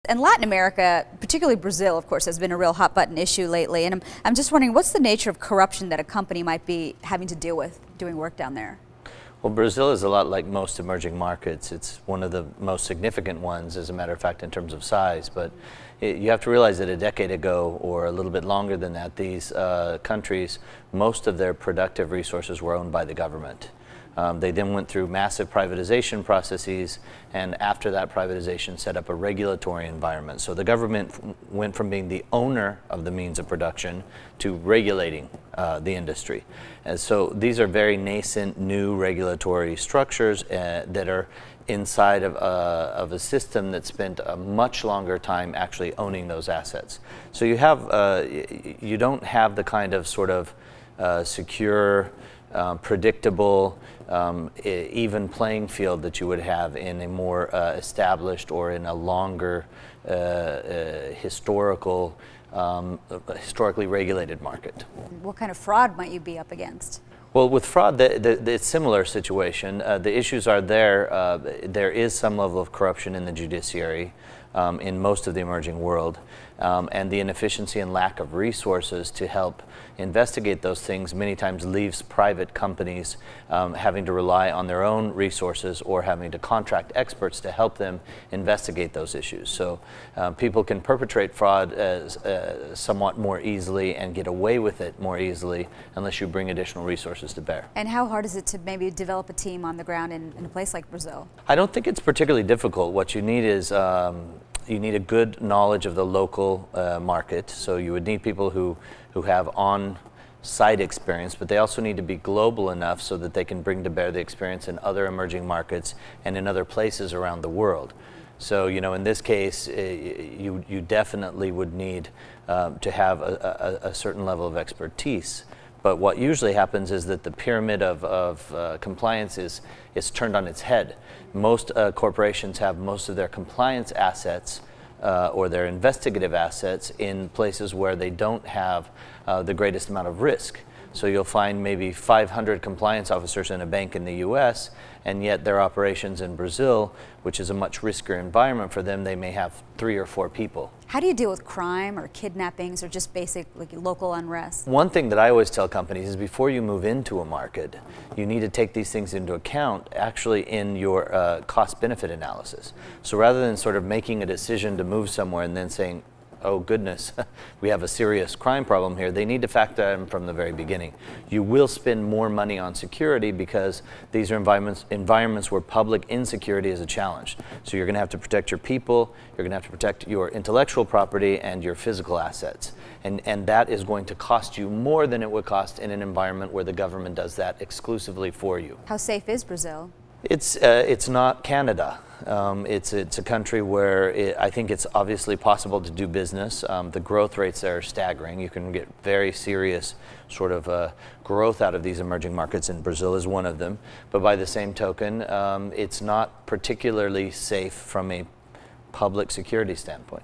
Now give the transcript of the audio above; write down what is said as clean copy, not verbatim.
And Latin America, particularly Brazil, of course, has been a real hot button issue lately. And I'm just wondering, what's the nature of corruption that a company might be having to deal with doing work down there? Well, Brazil is a lot like most emerging markets. It's one of the most significant ones, as a matter of fact, in terms of size. But you have to realize that a decade ago, or a little bit longer than that, these countries, most of their productive resources were owned by the government. They then went through massive privatization processes, and after that privatization set up a regulatory environment. So the government went from being the owner of the means of production to regulating the industry. And so these are very nascent new regulatory structures that are inside of a system that spent a much longer time actually owning those assets. So you don't have the kind of sort of secure, predictable, even playing field that you would have in a more established or in a longer historically regulated market. What kind of fraud might you be up against? Well, with fraud, it's a similar situation. The issues are there. There is some level of corruption in the judiciary in most of the emerging world. And the inefficiency and lack of resources to help investigate those things many times leaves private companies having to rely on their own resources or having to contract experts to help them investigate those issues. So people can perpetrate fraud somewhat more easily and get away with it more easily unless you bring additional resources to bear. And how hard is it to maybe develop a team on the ground in a place like Brazil? I don't think it's particularly difficult. What you need is you need a good knowledge of the local market. So you would need people who have on-site experience, but they also need to be global enough so that they can bring to bear the experience in other emerging markets and in other places around the world. So, you know, in this case, you definitely would need to have a certain level of expertise. But what usually happens is that the pyramid of compliance is turned on its head. Most corporations have most of their compliance assets or their investigative assets in places where they don't have the greatest amount of risk. So you'll find maybe 500 compliance officers in a bank in the US, and yet their operations in Brazil, which is a much riskier environment for them, they may have 3 or 4 people. How do you deal with crime or kidnappings or just basic local unrest? One thing that I always tell companies is before you move into a market, you need to take these things into account actually in your cost-benefit analysis. So rather than sort of making a decision to move somewhere and then saying, oh goodness, we have a serious crime problem here, they need to factor that in from the very beginning. You will spend more money on security because these are environments where public insecurity is a challenge. So you're going to have to protect your people, you're going to have to protect your intellectual property and your physical assets. And that is going to cost you more than it would cost in an environment where the government does that exclusively for you. How safe is Brazil? It's not Canada. It's a country where I think it's obviously possible to do business. The growth rates there are staggering. You can get very serious sort of growth out of these emerging markets, and Brazil is one of them. But by the same token, it's not particularly safe from a public security standpoint.